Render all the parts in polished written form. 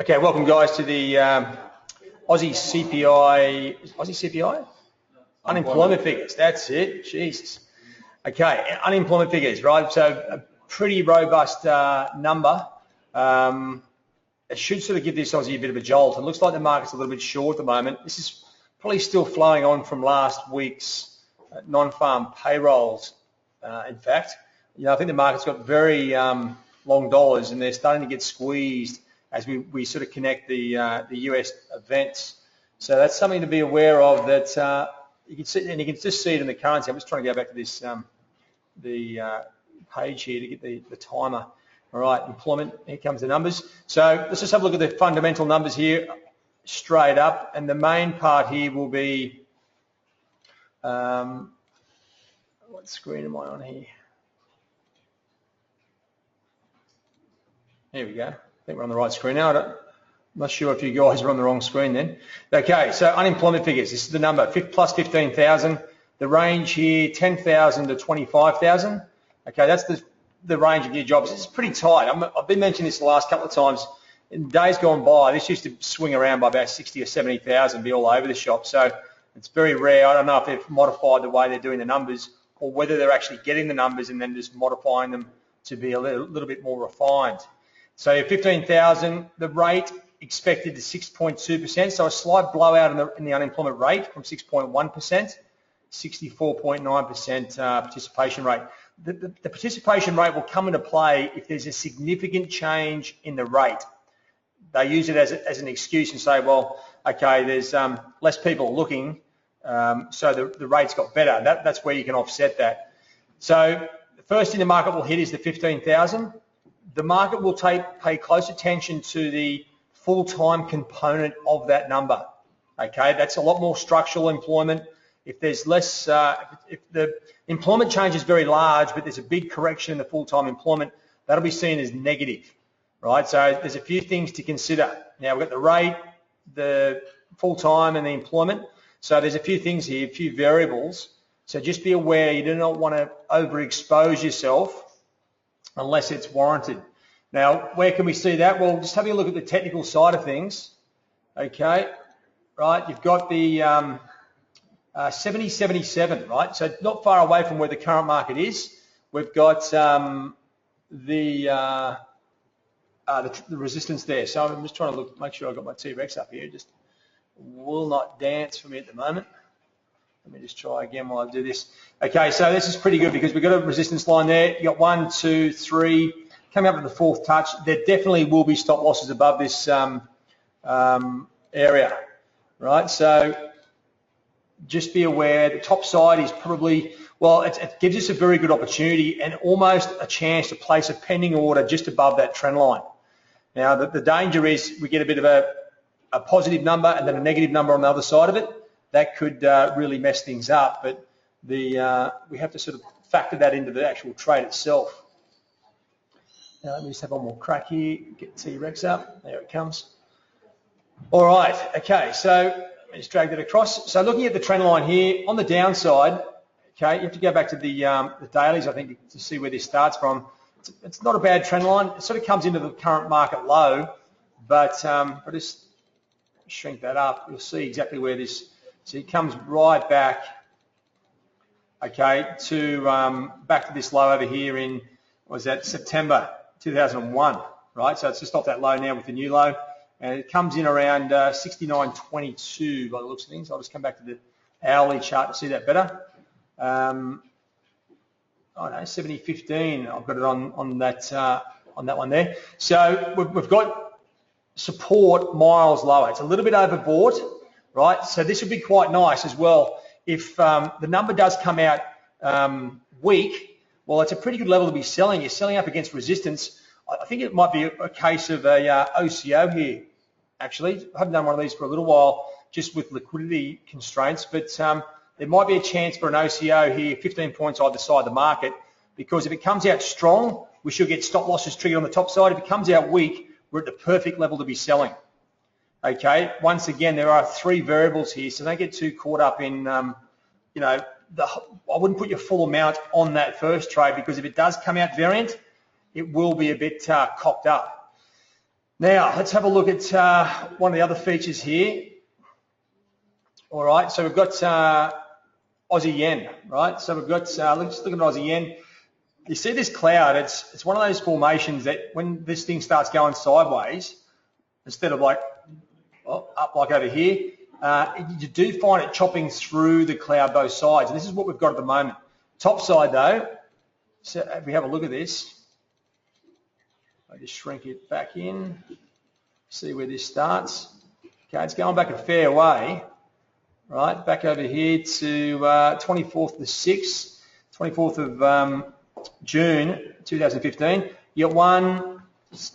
Okay, welcome guys to the Aussie CPI, unemployment figures. That's it, Jesus. Okay, unemployment figures, right? So a pretty robust number. It should sort of give this Aussie a bit of a jolt. It looks like the market's a little bit short at the moment. This is probably still flowing on from last week's non-farm payrolls. In fact, I think the market's got very long dollars and they're starting to get squeezed as we sort of connect the US events. So that's something to be aware of, that you can see, and you can just see it in the currency. I'm just trying to go back to this the page here to get the timer. All right, employment, here comes the numbers. So let's just have a look at the fundamental numbers here straight up, and the main part here will be, what screen am I on here? There we go. I think we're on the right screen now. I'm not sure if you guys are on the wrong screen then. Okay, so unemployment figures. This is the number, plus 15,000. The range here, 10,000 to 25,000. Okay, that's the range of new jobs. It's pretty tight. I've been mentioning this the last couple of times. In days gone by, this used to swing around by about 60 or 70,000, be all over the shop. So it's very rare. I don't know if they've modified the way they're doing the numbers or whether they're actually getting the numbers and then just modifying them to be a little bit more refined. So 15,000, the rate expected to 6.2%, so a slight blowout in the unemployment rate from 6.1%, 64.9% participation rate. The participation rate will come into play if there's a significant change in the rate. They use it as an excuse and say, well, okay, there's less people looking, so the rate's got better. That's where you can offset that. So the first thing the market will hit is the 15,000. The market will pay close attention to the full-time component of that number. Okay, that's a lot more structural employment. If there's less, if the employment change is very large, but there's a big correction in the full-time employment, that'll be seen as negative, right? So there's a few things to consider. Now we've got the rate, the full-time, and the employment. So there's a few things here, a few variables. So just be aware you do not want to overexpose yourself unless it's warranted. Now, where can we see that? Well, just having a look at the technical side of things. Okay, right, you've got the 70.77, right? So not far away from where the current market is. We've got the resistance there. So I'm just trying to make sure I've got my T-Rex up here. Just will not dance for me at the moment. Let me just try again while I do this. Okay, so this is pretty good because we've got a resistance line there. You've got 1, 2, 3, coming up to the fourth touch. There definitely will be stop losses above this area, right? So just be aware the top side is probably, well, it gives us a very good opportunity and almost a chance to place a pending order just above that trend line. Now, the danger is we get a bit of a positive number and then a negative number on the other side of it. That could really mess things up, but we have to sort of factor that into the actual trade itself. Now, let me just have one more crack here, get T-Rex up, there it comes. All right, okay, so let me just drag that across. So looking at the trend line here, on the downside, okay, you have to go back to the dailies, I think, to see where this starts from. It's not a bad trend line. It sort of comes into the current market low, but if I just shrink that up, you'll see exactly where this, so it comes right back, okay, to back to this low over here in, what was that, September 2001, right? So it's just off that low now with the new low, and it comes in around 69.22 by the looks of things. I'll just come back to the hourly chart to see that better. I don't know, 70.15. I've got it on that one there. So we've got support miles lower. It's a little bit overbought, right? So this would be quite nice as well. If the number does come out weak, well, it's a pretty good level to be selling. You're selling up against resistance. I think it might be a case of a OCO here, actually. I haven't done one of these for a little while, just with liquidity constraints, but there might be a chance for an OCO here, 15 points either side of the market, because if it comes out strong, we should get stop losses triggered on the top side. If it comes out weak, we're at the perfect level to be selling. Okay, once again, there are 3 variables here, so don't get too caught up in, you know, I wouldn't put your full amount on that first trade, because if it does come out variant, it will be a bit cocked up. Now, let's have a look at one of the other features here. All right, so we've got Aussie Yen, right? So we've got, let's look at Aussie Yen. You see this cloud, it's one of those formations that when this thing starts going sideways, instead of like up like over here, you do find it chopping through the cloud both sides. And this is what we've got at the moment. Top side though, so if we have a look at this, I just shrink it back in, see where this starts. Okay, it's going back a fair way, right? Back over here to 24th of the 6th, 24th of June 2015. You got 1,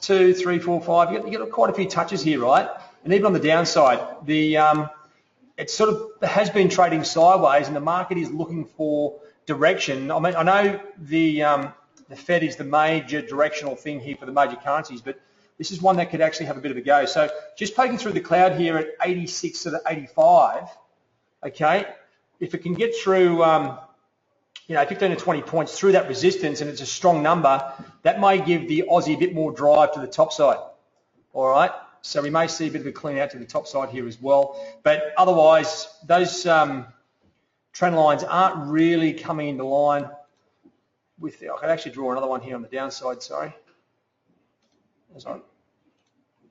2, 3, 4, 5. You got quite a few touches here, right? And even on the downside, it sort of has been trading sideways, and the market is looking for direction. I mean, I know the Fed is the major directional thing here for the major currencies, but this is one that could actually have a bit of a go. So just poking through the cloud here at 86 to the 85, okay, if it can get through, 15 to 20 points through that resistance, and it's a strong number, that may give the Aussie a bit more drive to the top side, all right? So we may see a bit of a clean out to the top side here as well. But otherwise, those trend lines aren't really coming into line with I could actually draw another one here on the downside, sorry. You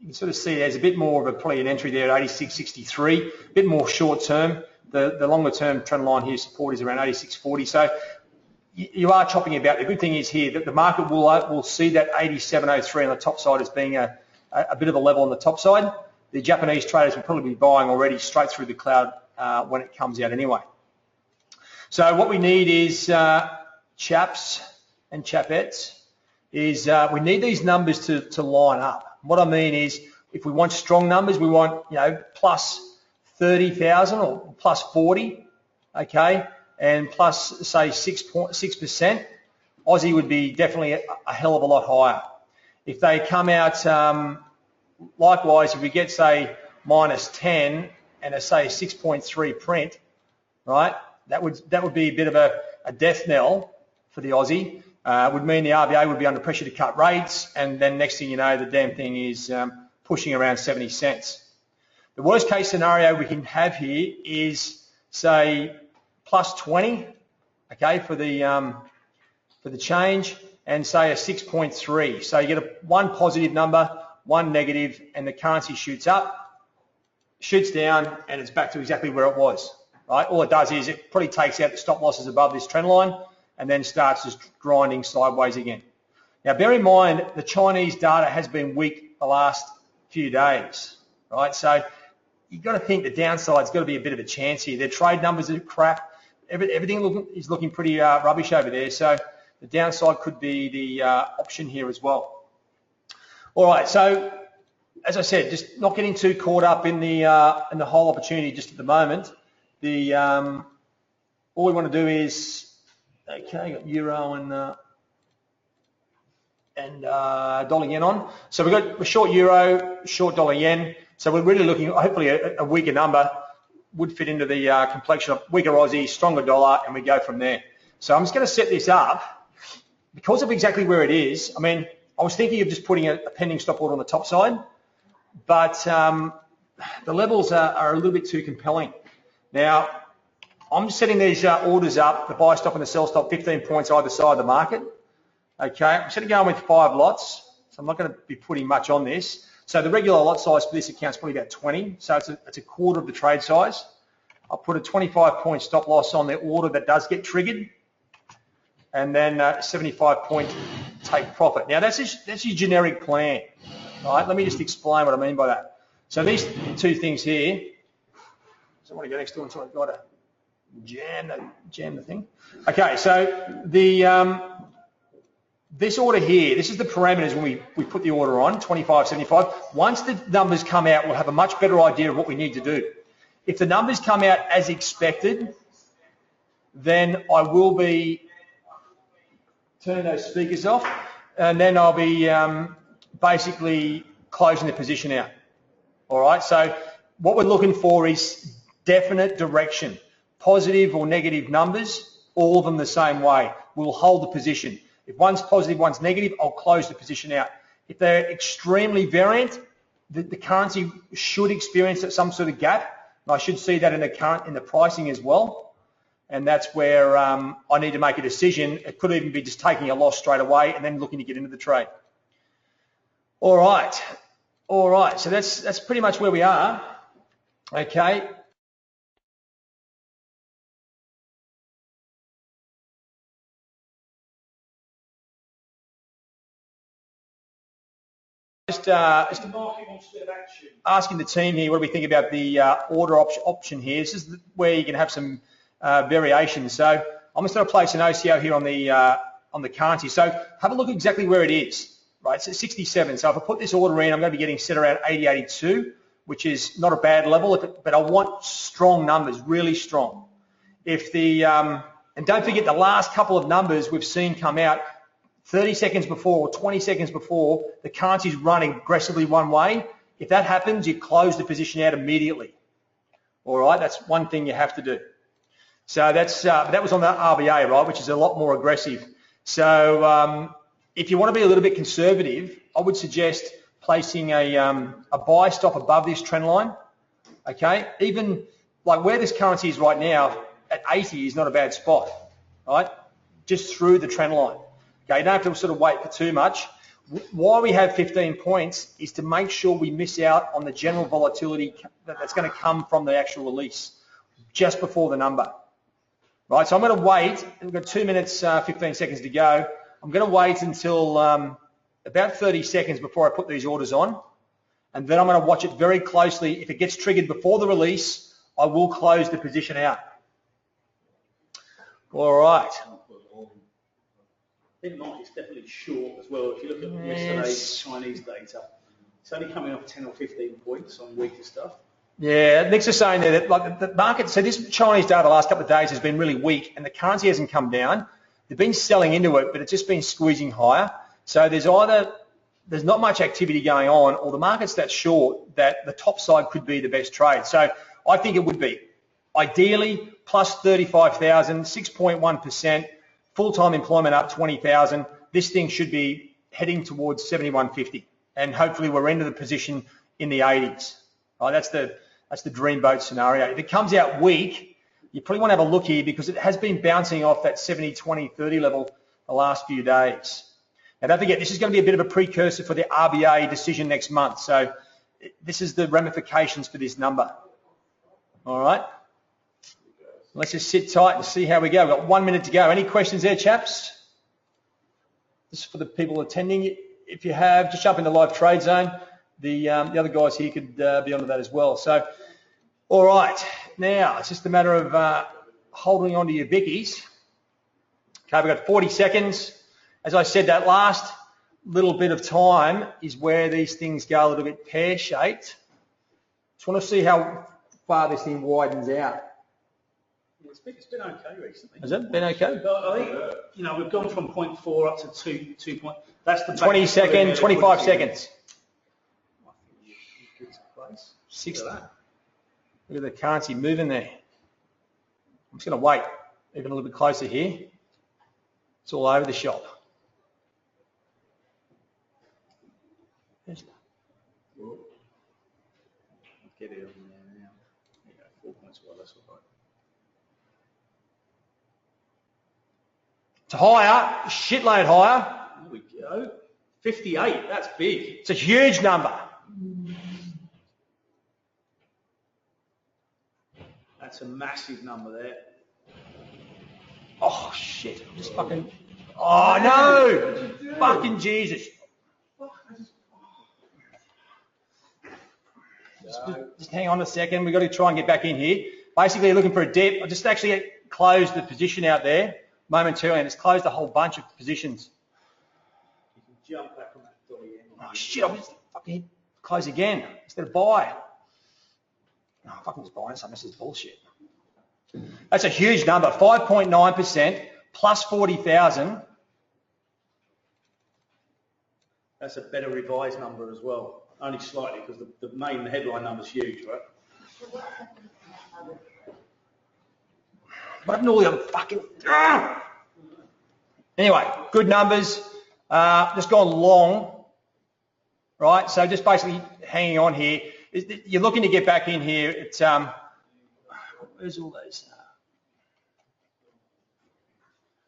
can sort of see there's a bit more of probably an entry there at 86.63, a bit more short term. The longer term trend line here support is around 86.40. So you are chopping about. The good thing is here that the market will see that 87.03 on the top side as being a bit of a level on the top side. The Japanese traders will probably be buying already straight through the cloud when it comes out anyway. So what we need is chaps and chapettes is we need these numbers to line up. What I mean is if we want strong numbers, we want plus 30,000 or plus 40, okay, and plus say 6%. Aussie would be definitely a hell of a lot higher. If they come out likewise, if we get say minus 10 and a say 6.3 print, right? That would be a bit of a death knell for the Aussie. Would mean the RBA would be under pressure to cut rates, and then next thing you know, the damn thing is pushing around 70 cents. The worst case scenario we can have here is say plus 20, okay, for the change, and say a 6.3. So you get one positive number, one negative, and the currency shoots up, shoots down, and it's back to exactly where it was. Right? All it does is it probably takes out the stop losses above this trend line and then starts just grinding sideways again. Now, bear in mind, the Chinese data has been weak the last few days, right? So you've got to think the downside's got to be a bit of a chance here. Their trade numbers are crap. Everything is looking pretty rubbish over there. So the downside could be the option here as well. All right, so as I said, just not getting too caught up in the whole opportunity just at the moment. All we want to do is, okay, got euro and dollar yen on. So we've got a short euro, short dollar yen. So we're really looking, hopefully a weaker number would fit into the complexion of weaker Aussie, stronger dollar, and we go from there. So I'm just going to set this up because of exactly where it is. I mean, I was thinking of just putting a pending stop order on the top side, but the levels are a little bit too compelling. Now, I'm just setting these orders up, the buy stop and the sell stop, 15 points either side of the market. Okay, I'm sort of going with 5 lots, so I'm not going to be putting much on this. So the regular lot size for this account is probably about 20, so it's a quarter of the trade size. I'll put a 25-point stop loss on the order that does get triggered, and then 75-point take profit. Now, that's your generic plan, right? Let me just explain what I mean by that. So these two things here, so I want to go next door until I've got to jam the thing. Okay, so this order here, this is the parameters when we put the order on, 25, 75. Once the numbers come out, we'll have a much better idea of what we need to do. If the numbers come out as expected, then I will be turning those speakers off, and then I'll be basically closing the position out. All right, so what we're looking for is definite direction. Positive or negative numbers, all of them the same way. We'll hold the position. If one's positive, one's negative, I'll close the position out. If they're extremely variant, the currency should experience some sort of gap. And I should see that in the pricing as well. And that's where I need to make a decision. It could even be just taking a loss straight away and then looking to get into the trade. All right. So that's pretty much where we are. Okay. Just asking the team here, what do we think about the order option here? This is where you can have some variations. So I'm just going to place an OCO here on the currency. So have a look at exactly where it is. Right, so 67. So if I put this order in, I'm going to be getting set around 80.82, which is not a bad level, but I want strong numbers, really strong. And don't forget the last couple of numbers we've seen come out 30 seconds before or 20 seconds before, the currency's running aggressively one way. If that happens, you close the position out immediately. All right, that's one thing you have to do. So that was on the RBA, right, which is a lot more aggressive. So if you want to be a little bit conservative, I would suggest placing a buy stop above this trend line. Okay, even like where this currency is right now at 80 is not a bad spot, right? Just through the trend line. Okay, you don't have to sort of wait for too much. Why we have 15 points is to make sure we miss out on the general volatility that's going to come from the actual release just before the number. Right, so I'm going to wait. We've got 2 minutes, 15 seconds to go. I'm going to wait until about 30 seconds before I put these orders on. And then I'm going to watch it very closely. If it gets triggered before the release, I will close the position out. All right. I think the market's definitely short as well. If you look at yesterday's Chinese data, it's only coming off 10 or 15 points on weaker stuff. Yeah, Nick's just saying there that like the market, so this Chinese data the last couple of days has been really weak and the currency hasn't come down. They've been selling into it, but it's just been squeezing higher. So there's not much activity going on, or the market's that short that the top side could be the best trade. So I think it would be. Ideally, plus 35,000, 6.1%, full-time employment up 20,000. This thing should be heading towards 71.50, and hopefully we're into the position in the 80s. Right, that's the dreamboat scenario. If it comes out weak, you probably want to have a look here because it has been bouncing off that 70, 20, 30 level the last few days. Now don't forget, this is going to be a bit of a precursor for the RBA decision next month. So this is the ramifications for this number. All right. Let's just sit tight and see how we go. We've got 1 minute to go. Any questions there, chaps? This is for the people attending. If you have, just jump in the live trade zone. The other guys here could be onto that as well. So, all right. Now, it's just a matter of holding on to your bickies. Okay, we've got 40 seconds. As I said, that last little bit of time is where these things go a little bit pear-shaped. Just want to see how far this thing widens out. It's been okay recently. Has it been okay? I think, we've gone from 0.4 up to 2 point. That's the 20 seconds, 25 seconds. 60. Look at the currency moving there. I'm just going to wait even a little bit closer here. It's all over the shop. Get it on there now. There you go, 4 points well, that's all right. It's higher, shitload higher. There we go. 58, that's big. It's a huge number. That's a massive number there. Oh, shit. I'm just fucking... Oh, no! Fucking Jesus. Just hang on a second. We've got to try and get back in here. Basically, you're looking for a dip. I just actually closed the position out there momentarily, and it's closed a whole bunch of positions. You can jump back on that dolly end. Oh, shit. I'm just fucking close again instead of buy. No, I'm fucking just buying something. This is bullshit. That's a huge number. 5.9% plus 40,000. That's a better revised number as well. Only slightly because the main headline number is huge, right? What happened to all the other fucking... Anyway, good numbers. Just gone long. right? So just basically hanging on here. You're looking to get back in here. It's where's all those?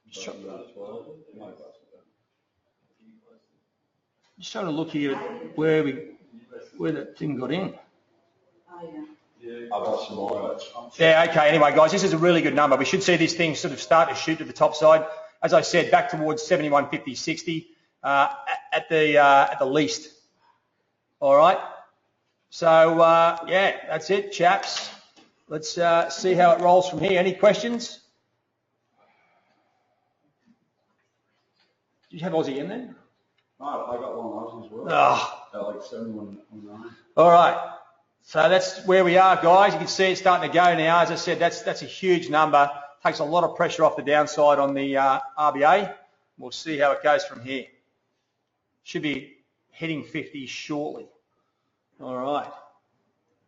Just trying to look here at where that thing got in. I've got some more. Yeah, okay. Anyway, guys, this is a really good number. We should see this thing sort of start to shoot to the top side. As I said, back towards 71.50, 60 at the least. All right. So yeah, that's it, chaps. Let's see how it rolls from here. Any questions? Did you have Aussie in there? No, I got one Aussie as well. Oh. Like 71.9. All right. So that's where we are, guys. You can see it's starting to go now. As I said, that's a huge number. Takes a lot of pressure off the downside on the RBA. We'll see how it goes from here. Should be hitting 50 shortly. All right.